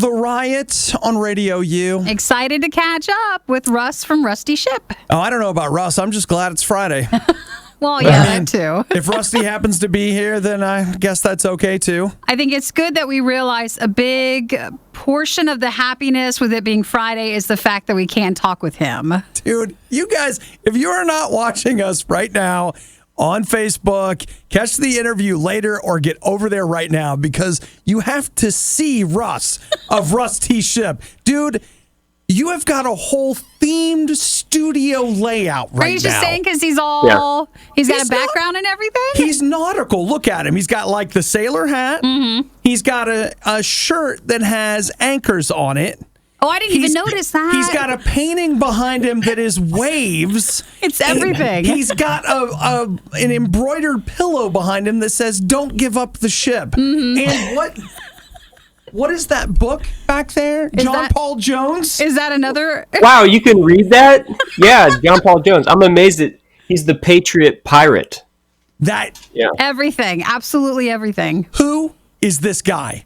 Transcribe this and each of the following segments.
the RIOT on Radio U. Excited to catch up with Russ from Rusty Shipp. Oh, I don't know about Russ. I'm just glad it's Friday. Well, yeah, that too. If Rusty happens to be here, then I guess that's okay too. I think it's good that we realize a big portion of the happiness with it being Friday is the fact that we can talk with him. Dude, you guys, if you are not watching us right now on Facebook, catch the interview later or get over there right now because you have to see Russ of Rusty Shipp. Dude, you have got a whole themed studio layout right now. Are you just saying because he's got a background and everything? He's nautical. Look at him. He's got like the sailor hat. Mm-hmm. He's got a shirt that has anchors on it. Oh, I didn't even notice that. He's got a painting behind him that is waves. It's everything. He's got an embroidered pillow behind him that says, "Don't give up the ship." Mm-hmm. And what is that book back there? Paul Jones? Is that another? Wow, you can read that? Yeah, John Paul Jones. I'm amazed that he's the Patriot Pirate. Everything. Absolutely everything. Who is this guy?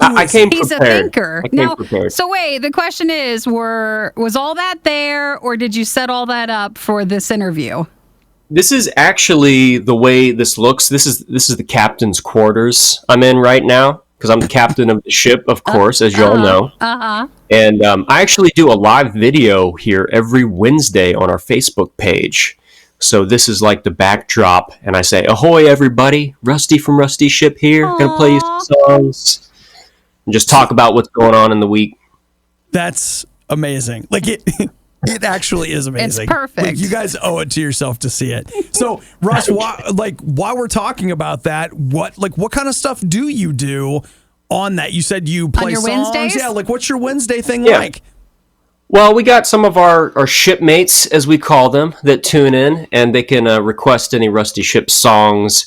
I came He's prepared. a thinker. Prepared. So wait, the question is, was all that there, or did you set all that up for this interview? This is actually the way this looks. This is the captain's quarters I'm in right now because I'm the captain of the ship, of course, as you all know. Uh-huh. And I actually do a live video here every Wednesday on our Facebook page. So this is like the backdrop, and I say, "Ahoy, everybody! Rusty from Rusty Shipp here. Gonna play you some songs." And just talk about what's going on in the week. That's amazing. Like it actually is amazing. It's perfect. Like, you guys owe it to yourself to see it. So, Russ, while we're talking about that, what kind of stuff do you do on that? You said you play on your songs. Wednesdays? Yeah, like what's your Wednesday thing like? Well, we got some of our shipmates, as we call them, that tune in, and they can request any Rusty Shipp songs.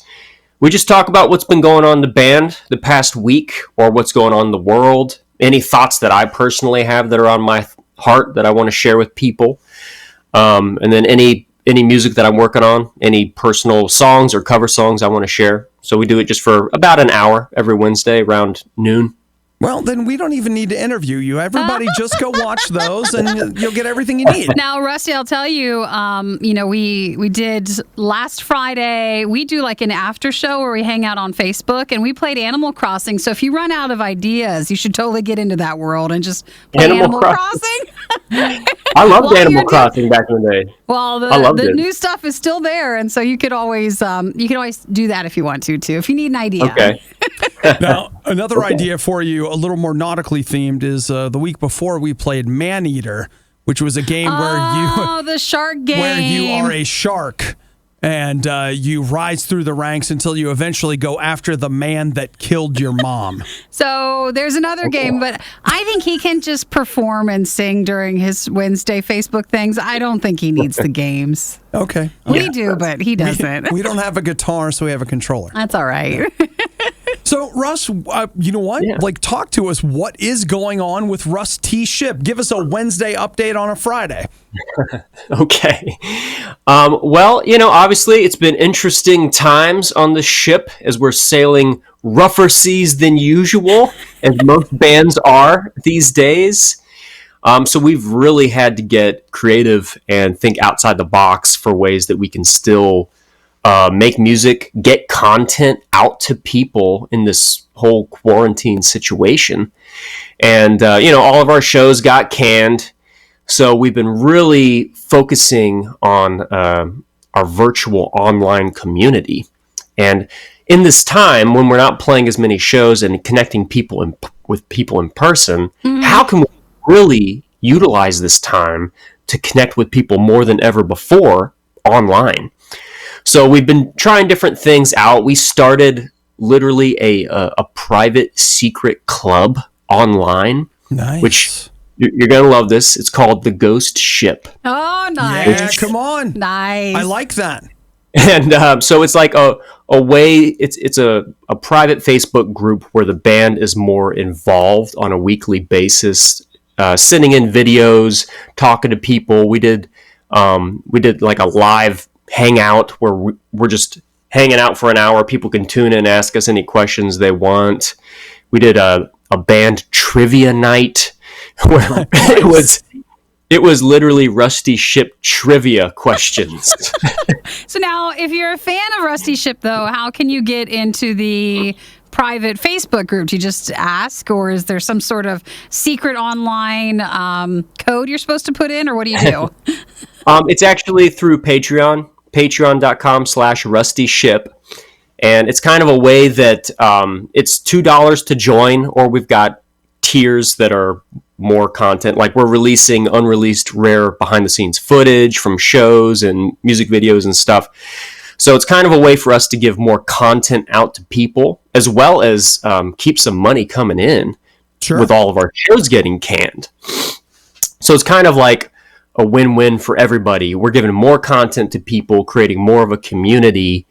We just talk about what's been going on in the band the past week or what's going on in the world. Any thoughts that I personally have that are on my heart that I want to share with people. And then any music that I'm working on, any personal songs or cover songs I want to share. So we do it just for about an hour every Wednesday around noon. Well, then we don't even need to interview you. Everybody just go watch those and you'll get everything you need. Now, Rusty, I'll tell you, we did last Friday, we do like an after show where we hang out on Facebook and we played Animal Crossing. So if you run out of ideas, you should totally get into that world and just play Animal Crossing. I loved Animal Crossing back in the day. Well, the new stuff is still there. And so you could always do that if you want to, too, if you need an idea. Okay. Now, another idea for you, a little more nautically themed, is the week before we played Man-Eater, which was a game the shark game, where you are a shark and you rise through the ranks until you eventually go after the man that killed your mom. So there's another game, but I think he can just perform and sing during his Wednesday Facebook things. I don't think he needs the games. Okay. We do, but he doesn't. We don't have a guitar, so we have a controller. That's all right. So, Russ, you know what? Yeah. Like, talk to us. What is going on with Russ T. Shipp? Give us a Wednesday update on a Friday. Okay. Well, obviously it's been interesting times on the ship as we're sailing rougher seas than usual, as most bands are these days. So we've really had to get creative and think outside the box for ways that we can still make music, get content out to people in this whole quarantine situation. And, all of our shows got canned. So we've been really focusing on our virtual online community. And in this time, when we're not playing as many shows and connecting people with people in person, how can we really utilize this time to connect with people more than ever before online? So we've been trying different things out. We started literally a private secret club online, which you're going to love this. It's called the Ghost Ship. Oh, nice. Yeah, come on. Nice. I like that. And so it's like a way, it's a private Facebook group where the band is more involved on a weekly basis, sending in videos, talking to people. We did like a live hangout where we're just hanging out for an hour. People can tune in, ask us any questions they want. We did a a band trivia night where it was literally Rusty Shipp trivia questions. So now, if you're a fan of Rusty Shipp, though, how can you get into the private Facebook group? Do you just ask, or is there some sort of secret online code you're supposed to put in, or what do you do? It's actually through Patreon, patreon.com/Rusty Shipp. And it's kind of a way that it's $2 to join, or we've got tiers that are more content. Like we're releasing unreleased rare behind-the-scenes footage from shows and music videos and stuff. So it's kind of a way for us to give more content out to people, as well as keep some money coming in with all of our shows getting canned. So it's kind of like a win-win for everybody. We're giving more content to people, creating more of a community,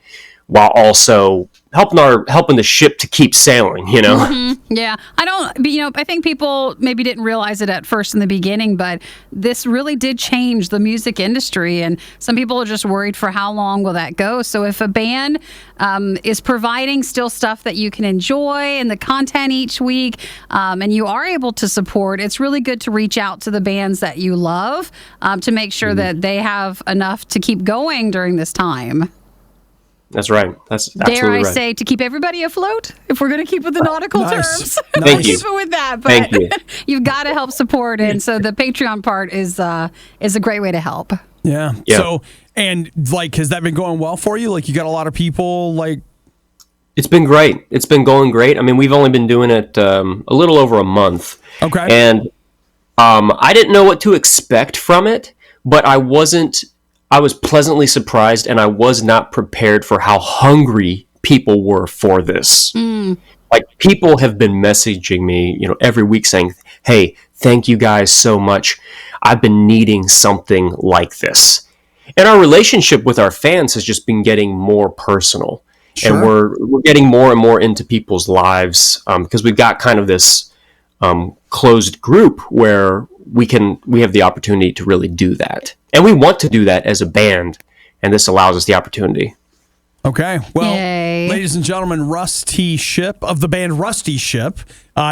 while also helping the ship to keep sailing, you know? Mm-hmm. Yeah. I think people maybe didn't realize it at first in the beginning, but this really did change the music industry. And some people are just worried for how long will that go. So if a band is providing still stuff that you can enjoy and the content each week, and you are able to support, it's really good to reach out to the bands that you love to make sure that they have enough to keep going during this time. That's right. That's absolutely right. Dare I say, to keep everybody afloat, if we're going to keep with the nautical terms. Thank you. Keep it with that. But Thank you. You've got to help support. And so the Patreon part is a great way to help. Yeah. So, and like, has that been going well for you? Like, you got a lot of people like... It's been great. It's been going great. I mean, we've only been doing it a little over a month. Okay. And I didn't know what to expect from it, but I was pleasantly surprised, and I was not prepared for how hungry people were for this. Like, people have been messaging me, every week saying, "Hey, thank you guys so much. I've been needing something like this." And our relationship with our fans has just been getting more personal. Sure. And we're getting more and more into people's lives because we've got kind of this closed group where we have the opportunity to really do that. And we want to do that as a band, and this allows us the opportunity. Okay. Well, Yay. Ladies and gentlemen, Rusty Shipp of the band Rusty Shipp.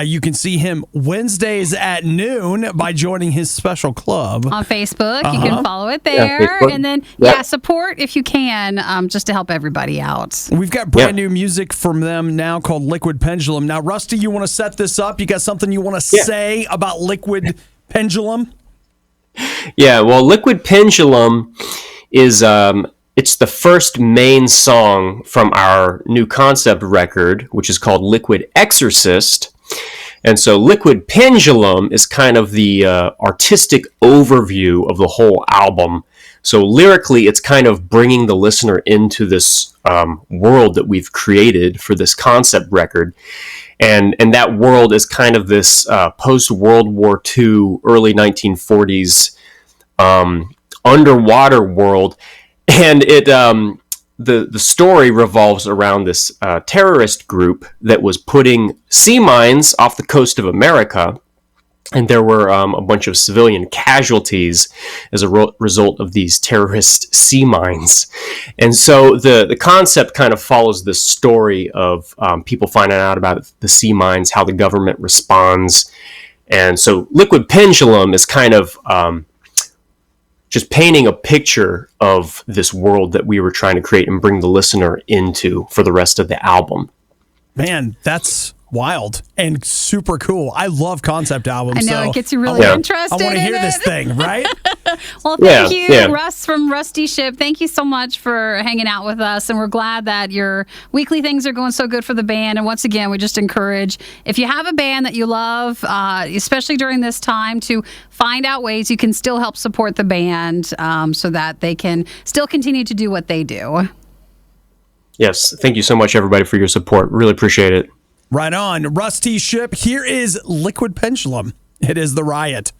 You can see him Wednesdays at noon by joining his special club. On Facebook. You can follow it there. Facebook. And then, support if you can, just to help everybody out. We've got brand new music from them now called Liquid Pendulum. Now, Rusty, you want to set this up? You got something you want to say about Liquid Pendulum? Yeah, well, Liquid Pendulum is it's the first main song from our new concept record, which is called Liquid Exorcist. And so Liquid Pendulum is kind of the artistic overview of the whole album. So lyrically, it's kind of bringing the listener into this world that we've created for this concept record. And that world is kind of this post-World War II, early 1940s underwater world. And it the story revolves around this terrorist group that was putting sea mines off the coast of America. And there were a bunch of civilian casualties as a result of these terrorist sea mines. And so the concept kind of follows this story of people finding out about the sea mines, how the government responds. And so Liquid Pendulum is kind of just painting a picture of this world that we were trying to create and bring the listener into for the rest of the album. Man, that's wild and super cool. I love concept albums. I know, it gets you really interested. I want to hear this thing, right? Well, thank you, Russ from Rusty Shipp. Thank you so much for hanging out with us, and we're glad that your weekly things are going so good for the band. And once again, we just encourage, if you have a band that you love, especially during this time, to find out ways you can still help support the band so that they can still continue to do what they do. Yes, thank you so much, everybody, for your support. Really appreciate it. Right on. Rusty Shipp, here is Liquid Pendulum. It is the RIOT.